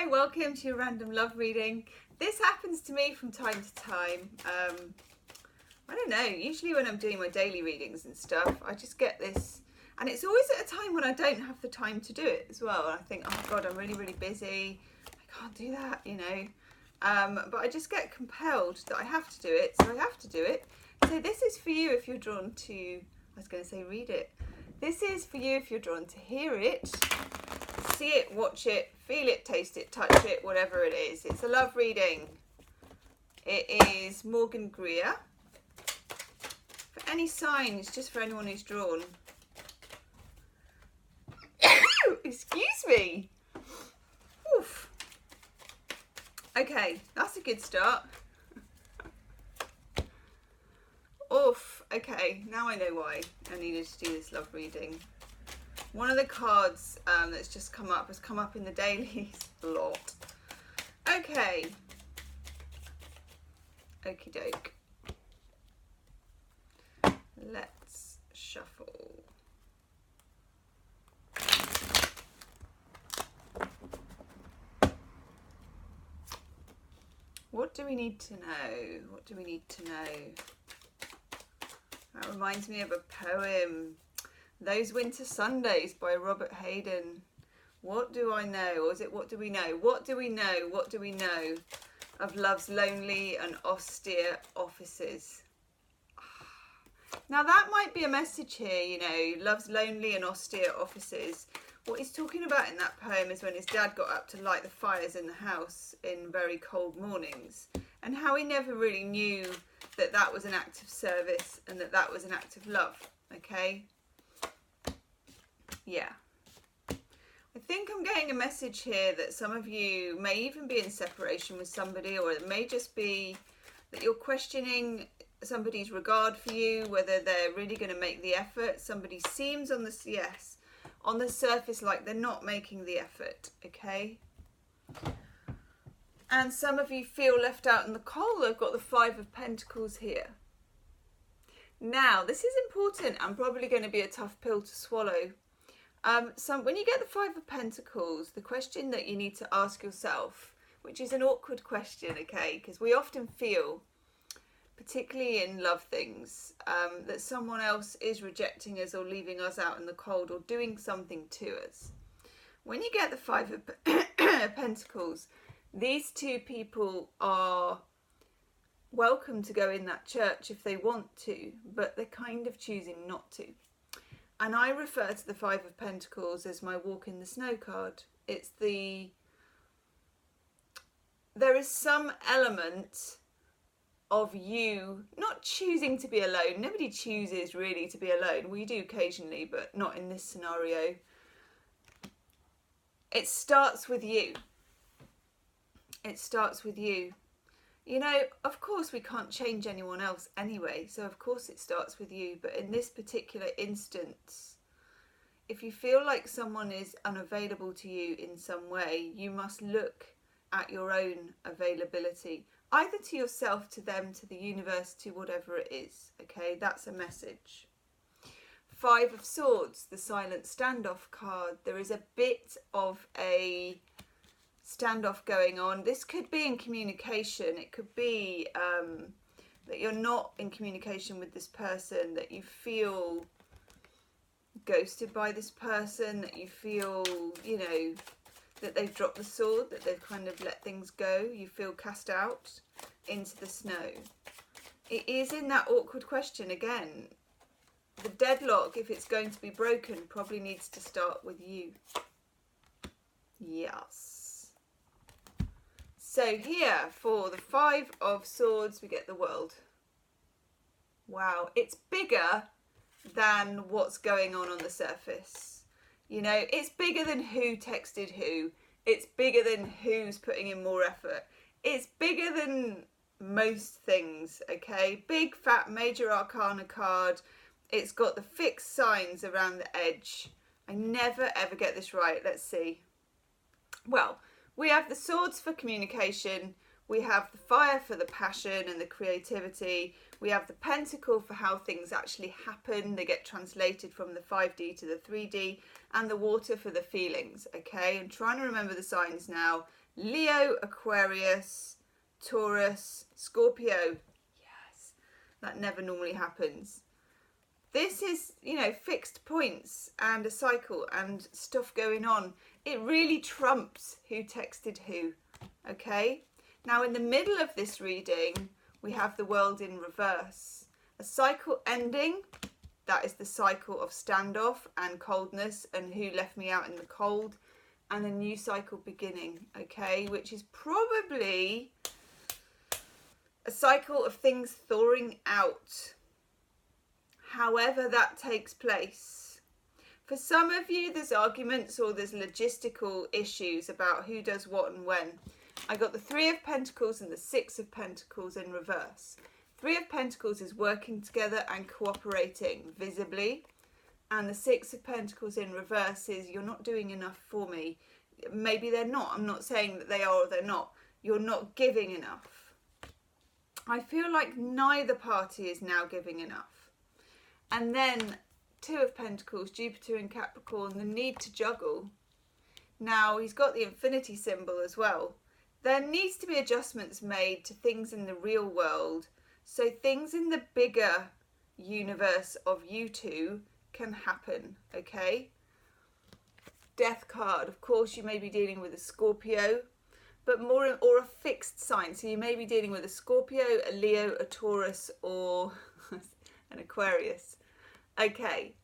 Hi, welcome to your random love reading. This happens to me from time to time. I don't know, usually when I'm doing my daily readings and stuff, I just get this, and it's always at a time when I don't have the time to do it as well. And I think, oh my God, I'm really, really busy. I can't do that, you know. But I just get compelled that I have to do it, so I have to do it. So this is for you if you're drawn to, I was going to say read it. This is for you if you're drawn to hear it, see it, watch it, feel it, taste it, touch it, whatever it is. It's a love reading. It is Morgan Greer. For any signs, just for anyone who's drawn. Excuse me. Oof. Okay, that's a good start. Oof. Okay, now I know why I needed to do this love reading. One of the cards that's just come up has come up in the dailies a lot. Okay. Okie doke. Let's shuffle. What do we need to know? What do we need to know? That reminds me of a poem. Those Winter Sundays by Robert Hayden. What do I know? Or is it what do we know? What do we know? What do we know of love's lonely and austere offices? Now that might be a message here, you know, love's lonely and austere offices. What he's talking about in that poem is when his dad got up to light the fires in the house in very cold mornings, and how he never really knew that that was an act of service and that that was an act of love, okay? Yeah. I think I'm getting a message here that some of you may even be in separation with somebody, or it may just be that you're questioning somebody's regard for you, whether they're really going to make the effort. Somebody seems on the surface like they're not making the effort, okay? And some of you feel left out in the cold. I've got the Five of Pentacles here. Now, this is important and probably going to be a tough pill to swallow. When you get the Five of Pentacles, the question that you need to ask yourself, which is an awkward question, okay, because we often feel, particularly in love things, that someone else is rejecting us or leaving us out in the cold or doing something to us. When you get the Five of Pentacles, these two people are welcome to go in that church if they want to, but they're kind of choosing not to. And I refer to the Five of Pentacles as my walk in the snow card. It's there is some element of you not choosing to be alone. Nobody chooses really to be alone. We do occasionally, but not in this scenario. It starts with you. It starts with you. You know, of course we can't change anyone else anyway, so of course it starts with you. But in this particular instance, if you feel like someone is unavailable to you in some way, you must look at your own availability, either to yourself, to them, to the universe, to whatever it is, okay? That's a message. Five of Swords, the silent standoff card. There is a bit of a standoff going on. This could be in communication. It could be that you're not in communication with this person, that you feel ghosted by this person, that you feel, you know, that they've dropped the sword, that they've kind of let things go. You feel cast out into the snow. It is in that awkward question again. The deadlock, if it's going to be broken, probably needs to start with you. Yes. So here, for the Five of Swords, we get the World. Wow, it's bigger than what's going on the surface. You know, it's bigger than who texted who. It's bigger than who's putting in more effort. It's bigger than most things, okay? Big, fat, major arcana card. It's got the fixed signs around the edge. I never, ever get this right. Let's see. Well, we have the swords for communication, we have the fire for the passion and the creativity, we have the pentacle for how things actually happen, they get translated from the 5D to the 3D, and the water for the feelings, okay? I'm trying to remember the signs now. Leo, Aquarius, Taurus, Scorpio. Yes, that never normally happens. This is, you know, fixed points and a cycle and stuff going on. It really trumps who texted who, okay? Now, in the middle of this reading, we have the world in reverse. A cycle ending, that is the cycle of standoff and coldness and who left me out in the cold, and a new cycle beginning, okay? Which is probably a cycle of things thawing out. However that takes place. For some of you, there's arguments or there's logistical issues about who does what and when. I got the Three of Pentacles and the Six of Pentacles in reverse. Three of Pentacles is working together and cooperating visibly. And the Six of Pentacles in reverse is you're not doing enough for me. Maybe they're not. I'm not saying that they are or they're not. You're not giving enough. I feel like neither party is now giving enough. And then Two of Pentacles, Jupiter in Capricorn, the need to juggle. Now, he's got the infinity symbol as well. There needs to be adjustments made to things in the real world, so things in the bigger universe of you two can happen, okay? Death card. Of course, you may be dealing with a Scorpio, but more, or a fixed sign. So you may be dealing with a Scorpio, a Leo, a Taurus, or an Aquarius. Okay.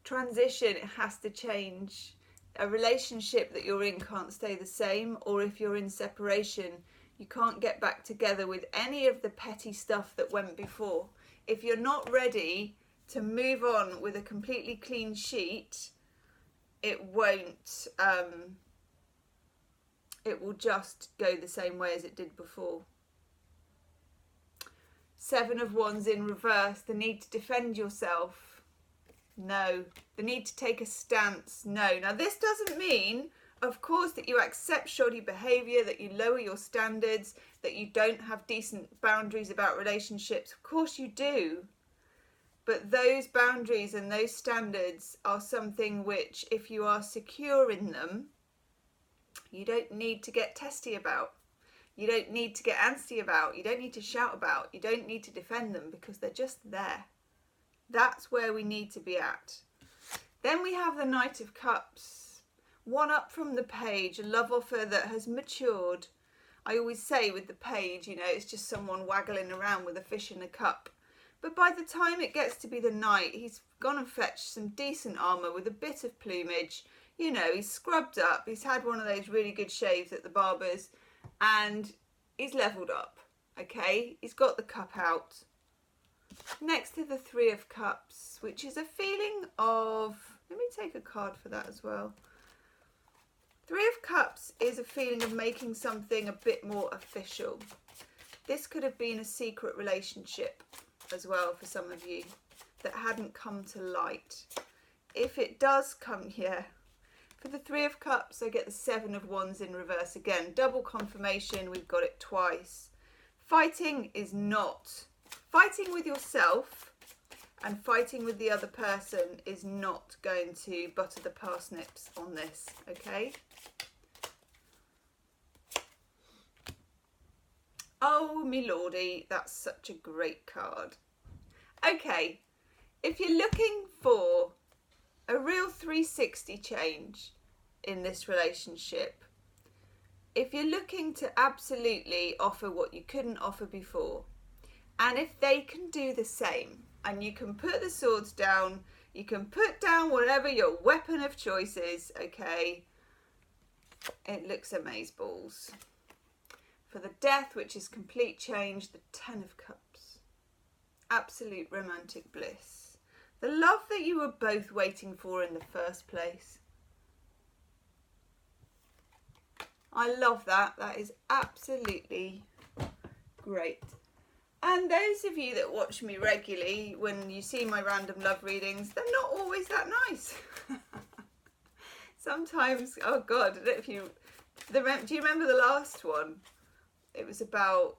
Transition, it has to change. A relationship that you're in can't stay the same, or if you're in separation, you can't get back together with any of the petty stuff that went before. If you're not ready to move on with a completely clean sheet, it won't, it will just go the same way as it did before. Seven of Wands in reverse, the need to defend yourself. No. The need to take a stance. No. Now, this doesn't mean, of course, that you accept shoddy behaviour, that you lower your standards, that you don't have decent boundaries about relationships. Of course you do. But those boundaries and those standards are something which, if you are secure in them, you don't need to get testy about. You don't need to get antsy about. You don't need to shout about. You don't need to defend them because they're just there. That's where we need to be at. Then we have the Knight of Cups. One up from the Page, a love offer that has matured. I always say with the Page, you know, it's just someone waggling around with a fish in a cup. But by the time it gets to be the Knight, he's gone and fetched some decent armour with a bit of plumage. You know, he's scrubbed up. He's had one of those really good shaves at the barber's. And he's levelled up, okay? He's got the cup out. Next to the Three of Cups, which is a feeling of... Let me take a card for that as well. Three of Cups is a feeling of making something a bit more official. This could have been a secret relationship as well for some of you that hadn't come to light. If it does come here... For the Three of Cups, I get the Seven of Wands in reverse again. Double confirmation, we've got it twice. Fighting is not. Fighting with yourself and fighting with the other person is not going to butter the parsnips on this, okay? Oh, me lordy, that's such a great card. Okay, if you're looking for a real 360 change in this relationship, if you're looking to absolutely offer what you couldn't offer before, and if they can do the same, and you can put the swords down, you can put down whatever your weapon of choice is, okay, it looks amazeballs. For the Death, which is complete change, the Ten of Cups, absolute romantic bliss. The love that you were both waiting for in the first place. I love that. That is absolutely great. And those of you that watch me regularly, when you see my random love readings, they're not always that nice. Sometimes, oh God, I don't know if you... do you remember the last one? It was about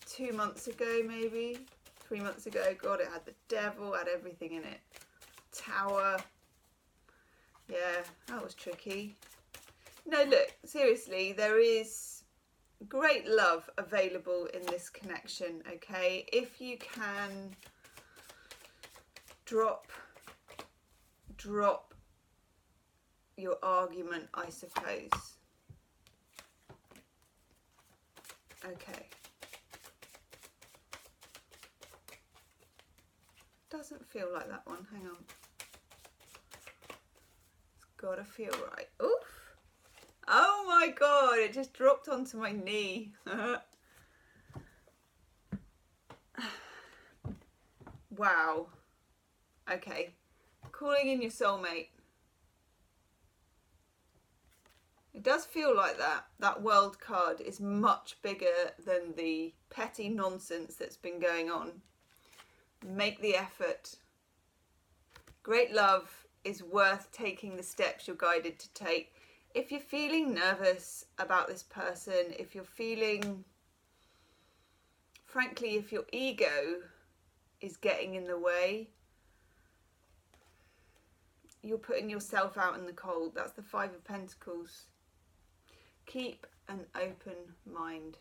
2 months ago, maybe 3 months ago. God, it had the devil, had everything in it. Tower. Yeah, that was tricky. No, look, seriously, there is great love available in this connection, okay? If you can drop your argument, I suppose. Okay. Doesn't feel like that one. Hang on. It's gotta feel right. Oof. Oh my god, it just dropped onto my knee. Wow. Okay. Calling in your soulmate. It does feel like that world card is much bigger than the petty nonsense that's been going on. Make the effort. Great love is worth taking the steps you're guided to take. If you're feeling nervous about this person, if you're feeling, frankly, if your ego is getting in the way, you're putting yourself out in the cold. That's the Five of Pentacles. Keep an open mind.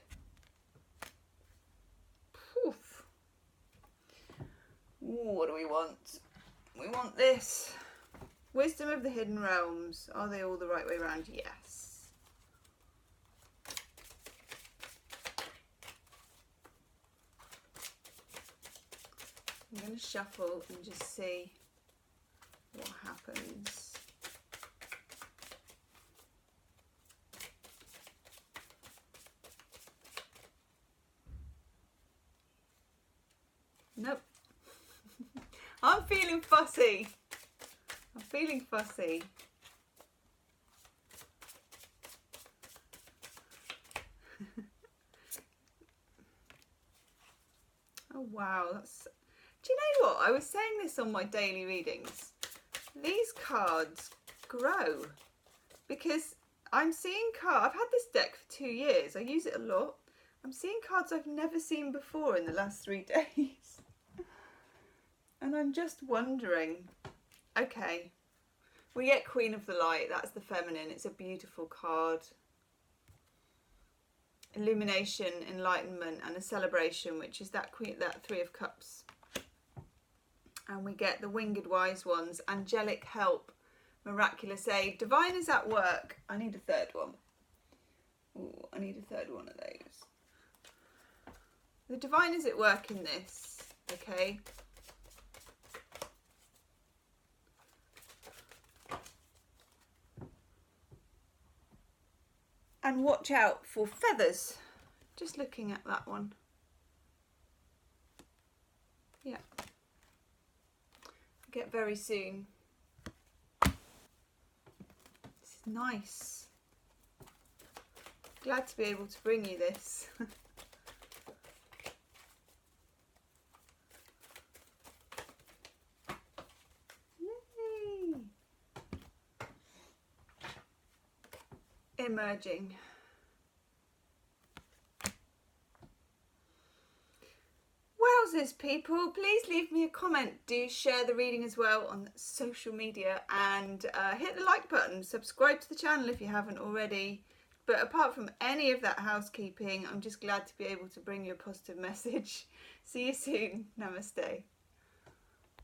Poof. Ooh, what do we want? We want this. Wisdom of the Hidden Realms. Are they all the right way around? Yes. I'm going to shuffle and just see what happens. Nope. I'm feeling fussy. I'm feeling fussy. Oh wow, that's... Do you know what? I was saying this on my daily readings. These cards grow because I'm seeing cards. I've had this deck for 2 years. I use it a lot. I'm seeing cards I've never seen before in the last 3 days. And I'm just wondering, okay, we get Queen of the Light, that's the feminine, it's a beautiful card. Illumination, enlightenment, and a celebration, which is that Three of Cups. And we get the Winged Wise Ones, angelic help, miraculous aid, divine is at work. I need a third one. Ooh, I need a third one of those. The divine is at work in this, okay? And watch out for feathers. Just looking at that one. Yeah. Get very soon. This is nice. Glad to be able to bring you this. Yay! Emerging. Wowzers, people, please leave me a comment. Do share the reading as well on social media, and hit the like button. Subscribe to the channel if you haven't already. But apart from any of that housekeeping, I'm just glad to be able to bring you a positive message. See you soon. Namaste.